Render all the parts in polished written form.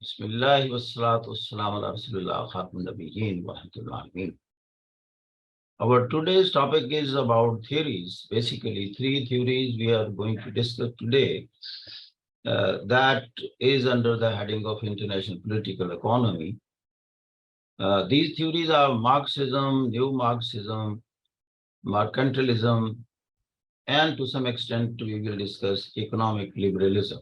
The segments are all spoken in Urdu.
Bismillah wassalatu wassalamu ala Rasulillah khatam nabiyyin wa rahmatul alamin. Our today's topic is about theories. Basically, three theories we are going to discuss today. That is under the heading of international political economy. These theories are Marxism, Neo-Marxism, Mercantilism, and to some extent we will discuss economic liberalism.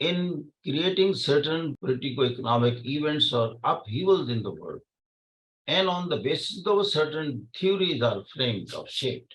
in creating certain politico-economic events or upheavals in the world. And on the basis of certain theories are framed or shaped.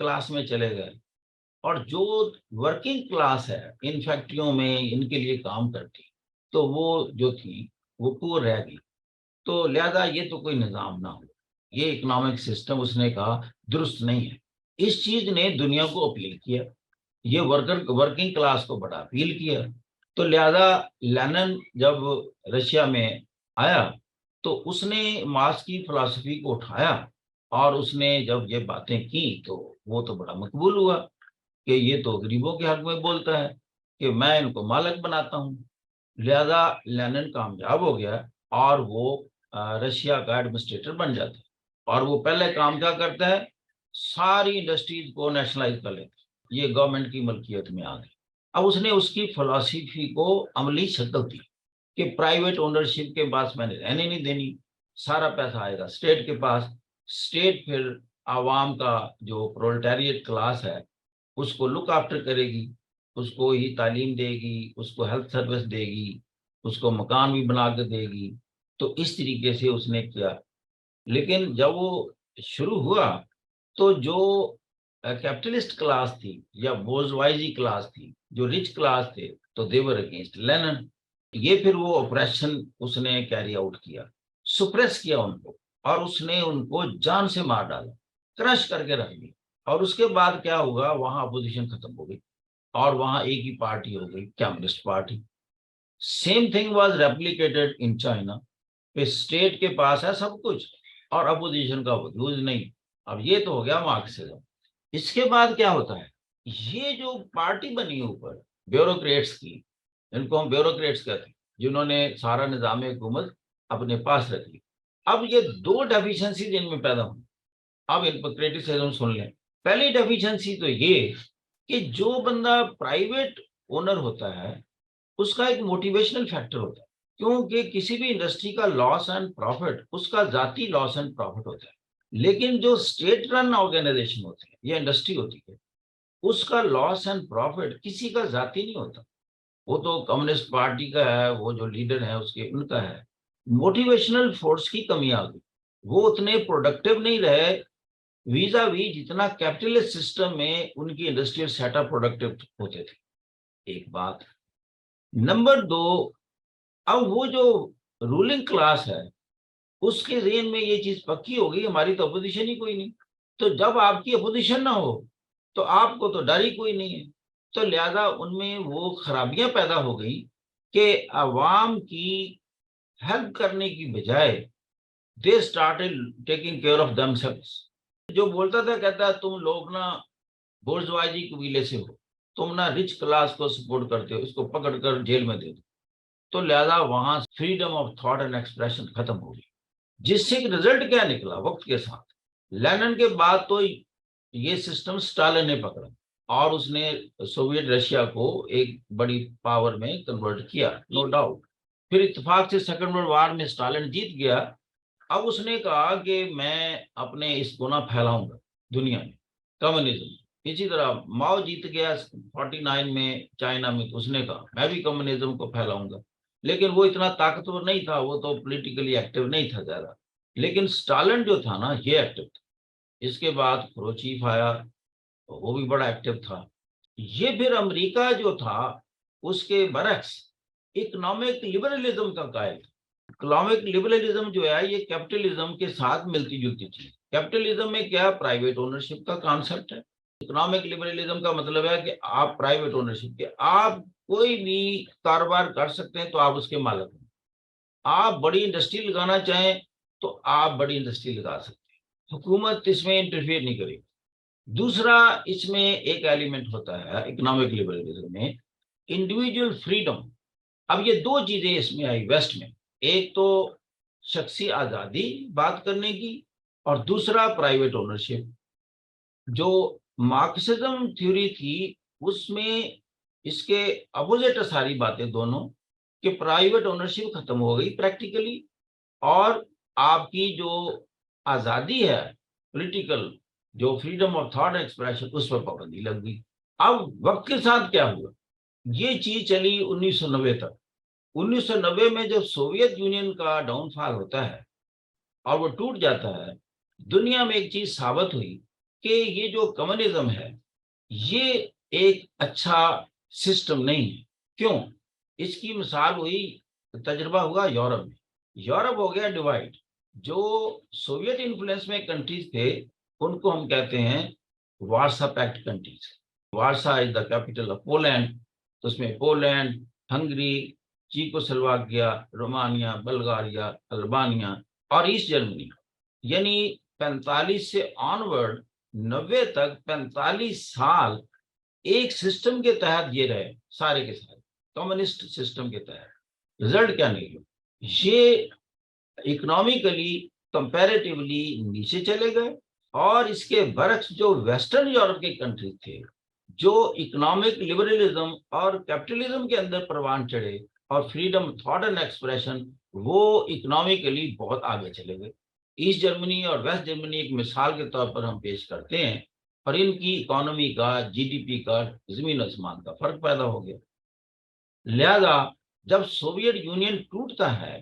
Class میں چلے گئے، اور جو ورکنگ کلاس ہے ان فیکٹریوں میں ان کے لیے کام کرتی، تو وہ جو تھی وہ پور رہ گئی. تو لہذا یہ تو کوئی نظام نہ ہو، یہ اکنامک سسٹم اس نے کہا درست نہیں ہے. اس چیز نے دنیا کو اپیل کیا، یہ ورکنگ کلاس کو بڑا اپیل کیا. تو لہذا لینن جب رشیا میں آیا تو اس نے مارکس کی فلسفی کو اٹھایا، اور اس نے جب یہ باتیں کی تو وہ تو بڑا مقبول ہوا کہ یہ تو غریبوں کے حق میں بولتا ہے کہ میں ان کو مالک بناتا ہوں. لہذا لینن کامیاب ہو گیا اور وہ رشیا کا ایڈمنسٹریٹر بن جاتا ہے. اور وہ پہلے کام کیا کرتا ہے، ساری انڈسٹریز کو نیشنلائز کر لیتا ہے، یہ گورنمنٹ کی ملکیت میں آ گئی. اب اس نے اس کی فلسفی کو عملی شکل دی کہ پرائیویٹ اونرشپ کے پاس میں نے رہنے نہیں دینی، سارا پیسہ آئے گا اسٹیٹ کے پاس. اسٹیٹ پھر عوام کا جو پرولٹیریٹ کلاس ہے اس کو لک آفٹر کرے گی، اس کو ہی تعلیم دے گی، اس کو ہیلتھ سروس دے گی، اس کو مکان بھی بنا کے دے گی. تو اس طریقے سے اس نے کیا. لیکن جب وہ شروع ہوا تو جو کیپٹلسٹ کلاس تھی یا بورژوائزی کلاس تھی، جو رچ کلاس تھے، تو دے ور اگینسٹ لینن. یہ پھر وہ آپریشن اس نے کیری آؤٹ کیا، سپریس کیا ان کو، اور اس نے ان کو جان سے مار ڈالا، کرش کر کے رکھ دیا. اور اس کے بعد کیا ہوگا، وہاں اپوزیشن ختم ہو گئی اور وہاں ایک ہی پارٹی ہو گئی، communist party. Same thing was replicated in China. State کے پاس ہے سب کچھ اور اپوزیشن کا وجود نہیں. اب یہ تو ہو گیا مارکسزم. اس کے بعد کیا ہوتا ہے، یہ جو پارٹی بنی اوپر بیوروکریٹس کی، ان کو ہم بیوروکریٹس کہتے ہیں، جنہوں نے سارا نظام حکومت اپنے پاس رکھ لی. اب یہ دو ڈیفیشنسیز ان میں پیدا ہوئی. اب ان پر کریٹیسزم سن لیں. پہلی ڈیفیشنسی تو یہ کہ جو بندہ پرائیویٹ اونر ہوتا ہے اس کا ایک موٹیویشنل فیکٹر ہوتا ہے، کیونکہ کسی بھی انڈسٹری کا لاس اینڈ پروفٹ اس کا ذاتی لاس اینڈ پروفٹ ہوتا ہے. لیکن جو اسٹیٹ رن آرگنائزیشن ہوتی ہے یا انڈسٹری ہوتی ہے، اس کا لاس اینڈ پروفٹ کسی کا ذاتی نہیں ہوتا. وہ تو کمیونسٹ پارٹی کا ہے، وہ جو لیڈر ہے اس کے ان کا ہے. موٹیویشنل فورس کی کمی آ گئی، وہ اتنے پروڈکٹیو نہیں رہے ویزا وی جتنا کیپٹلسٹ سسٹم میں ان کی انڈسٹریل سیٹ اپ پروڈکٹیو ہوتے تھے. ایک بات. نمبر دو، اب وہ جو رولنگ کلاس ہے اس کے ذہن میں یہ چیز پکی ہو گئی، ہماری تو اپوزیشن ہی کوئی نہیں. تو جب آپ کی اپوزیشن نہ ہو تو آپ کو تو ڈر ہی کوئی نہیں ہے. تو لہذا ان میں وہ خرابیاں پیدا ہو گئی کہ عوام کی ہیلپ کرنے کی بجائے they started taking care of them سیلفز. جو بولتا تھا کہتا ہے تم لوگ نا بورژوازی قبیلے سے ہو، تم نا رچ کلاس کو سپورٹ کرتے ہو، اس کو پکڑ کر جیل میں دے دو. تو لہذا وہاں freedom of thought and expression ختم ہو گئی. جس سے رزلٹ کیا نکلا وقت کے ساتھ، لینن کے بعد تو یہ سسٹم اسٹالن نے پکڑا اور اس نے سوویت رشیا کو ایک بڑی پاور میں کنورٹ کیا، نو ڈاؤٹ. پھر اتفاق سے سیکنڈ ورلڈ وار میں اسٹالن جیت گیا. اب اس نے کہا کہ میں اپنے اس کو نہ پھیلاؤں گا دنیا میں، کمیونزم. اسی طرح ماؤ جیت گیا 49 میں چائنا میں، تو اس نے کہا میں بھی کمیونزم کو پھیلاؤں گا. لیکن وہ اتنا طاقتور نہیں تھا، وہ تو پولیٹیکلی ایکٹیو نہیں تھا زیادہ. لیکن اسٹالن جو تھا نا یہ ایکٹیو تھا. اس کے بعد خروچیف آیا، وہ بھی بڑا ایکٹیو تھا. یہ پھر امریکہ جو تھا اس کے برعکس اکنامک لبرلزم کا قائل تھا. اکنامک لبرلزم جو ہے یہ کیپٹلزم کے ساتھ ملتی جلتی چیز. کیپٹلزم میں کیا پرائیویٹ اونرشپ کا کانسیپٹ ہے. اکنامک لبرلزم کا مطلب ہے کہ آپ پرائیویٹ اونرشپ کے، آپ کوئی بھی کاروبار کر سکتے ہیں تو آپ اس کے مالک ہیں. آپ بڑی انڈسٹری لگانا چاہیں تو آپ بڑی انڈسٹری لگا سکتے ہیں، حکومت اس میں انٹرفیئر نہیں کرے گی. دوسرا اس میں ایک ایلیمنٹ ہوتا ہے اکنامک لبرلزم میں، انڈیویجول فریڈم. اب یہ دو چیزیں اس میں آئی ویسٹ میں، ایک تو شخصی آزادی بات کرنے کی اور دوسرا پرائیویٹ اونرشپ. جو مارکسزم تھیوری تھی اس میں اس کے اپوزٹ ساری باتیں دونوں، کہ پرائیویٹ اونرشپ ختم ہو گئی پریکٹیکلی اور آپ کی جو آزادی ہے پولیٹیکل، جو فریڈم آف تھاٹ ایکسپریشن، اس پر پابندی لگ گئی. اب وقت کے ساتھ کیا ہوا، یہ چیز چلی 1990 تک. 1990 میں جب سوویت یونین کا ڈاؤن فال ہوتا ہے اور وہ ٹوٹ جاتا ہے، دنیا میں ایک چیز ثابت ہوئی کہ یہ جو کمیونزم ہے یہ ایک اچھا سسٹم نہیں ہے. کیوں؟ اس کی مثال ہوئی، تجربہ ہوا یورپ میں. یورپ ہو گیا ڈیوائڈ. جو سوویت انفلوئنس میں کنٹریز تھے ان کو ہم کہتے ہیں Warsaw packet countries. Warsaw is the capital of Poland. تو اس میں Poland, Hungary, چیکوسلواکیا، Romania, Bulgaria, Albania اور ایسٹ جرمنی. یعنی 45 سے آنورڈ 90 تک 45 سال ایک سسٹم کے تحت یہ رہے، سارے کے سارے کمیونسٹ سسٹم کے تحت. رزلٹ کیا نکلا؟ یہ اکنامیکلی کمپیریٹیولی نیچے چلے گئے، اور اس کے برعکس جو ویسٹرن یورپ کے کنٹریز تھے جو اکنامک لبرلزم اور کیپٹلزم کے اندر پروان چڑھے اور فریڈم تھاٹ اینڈ ایکسپریشن، وہ اکنامیکلی بہت آگے چلے گئے. ایسٹ جرمنی اور ویسٹ جرمنی ایک مثال کے طور پر ہم پیش کرتے ہیں، اور ان کی اکانومی کا، جی ڈی پی کا زمین آسمان کا فرق پیدا ہو گیا. لہذا جب سوویت یونین ٹوٹتا ہے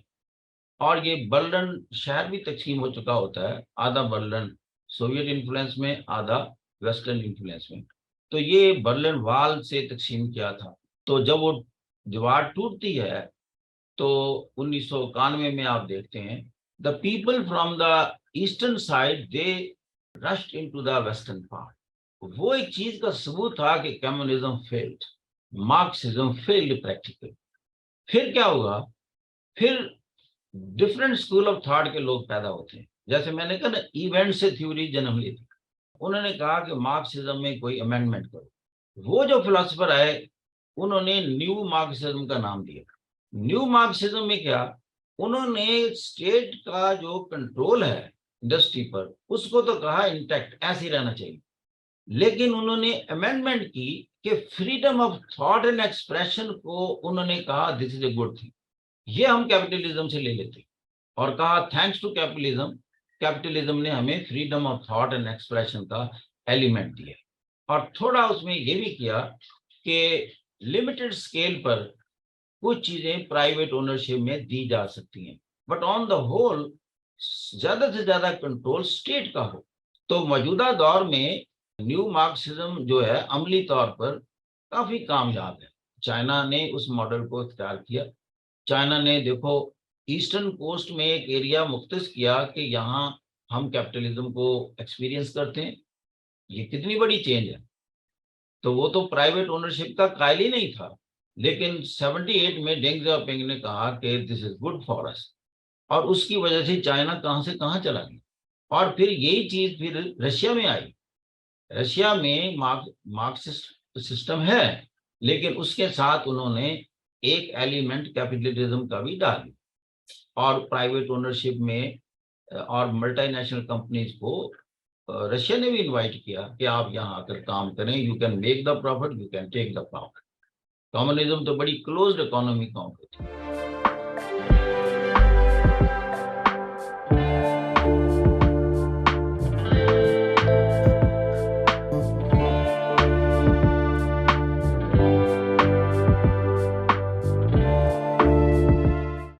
اور یہ برلن شہر بھی تقسیم ہو چکا ہوتا ہے، آدھا برلن سوویت انفلوئنس میں، آدھا ویسٹرن انفلوئنس میں، تو یہ برلن وال سے تقسیم کیا تھا. تو جب وہ دیوار ٹوٹتی ہے تو 1991 میں آپ دیکھتے ہیں the people from the eastern side they rushed into the western part. وہ ایک چیز کا ثبوت تھا کہ communism failed, Marxism failed practical. پھر کیا ہوگا؟ پھر ڈفرینٹ اسکول آف تھاٹ کے لوگ پیدا ہوتے ہیں. جیسے میں نے کہا نا، ایونٹ سے تھیوری جنم لیتی. انہوں نے کہا کہ مارکسزم میں کوئی امینڈمنٹ کرو. وہ جو فلاسفر آئے انہوں نے نیو مارکسزم کا نام دیا. نیو مارکسزم میں کیا؟ انہوں نے اسٹیٹ کا جو کنٹرول ہے انڈسٹری پر اس کو تو کہا انٹیکٹ، ایسے ہی رہنا چاہیے، لیکن انہوں نے امینڈمنٹ کی کہ freedom of thought and expression کو انہوں نے کہا دس از اے گڈ تھنگ. یہ ہم کیپٹلزم سے لے لیتے اور کہا تھینکس ٹو کیپٹلزم نے ہمیں freedom of thought and expression کا ایلیمنٹ دیا. اور تھوڑا اس میں یہ بھی کیا کہ لمیٹڈ اسکیل پر کچھ چیزیں پرائیویٹ اونرشپ میں دی جا سکتی ہیں، بٹ آن دا ہول زیادہ سے زیادہ کنٹرول اسٹیٹ کا ہو. تو موجودہ دور میں نیو مارکسزم جو ہے عملی طور پر کافی کامیاب ہے. چائنا نے اس ماڈل کو اختیار کیا. چائنا نے دیکھو ایسٹرن کوسٹ میں ایک ایریا مختص کیا کہ یہاں ہم کیپٹلزم کو ایکسپیرینس کرتے ہیں. یہ کتنی بڑی چینج ہے. تو وہ تو پرائیویٹ اونرشپ کا قائل ہی نہیں تھا، لیکن 78 میں ڈینگ زیاپنگ نے کہا کہ دس از گڈ فار اس، اور اس کی وجہ سے چائنا کہاں سے کہاں چلا گیا. اور پھر یہی چیز پھر رشیا میں آئی. رشیا میں مارکسسٹ سسٹم ہے، لیکن اس کے ساتھ انہوں نے ایک ایلیمنٹ کیپٹلزم کا بھی ڈال دیا، اور پرائیویٹ اونرشپ میں اور ملٹی نیشنل کمپنیز کو رشیا نے بھی انوائٹ کیا کہ آپ یہاں آ کر کام کریں، you can make the profit, you can take the profit. Communism تو بڑی کلوزڈ اکانومی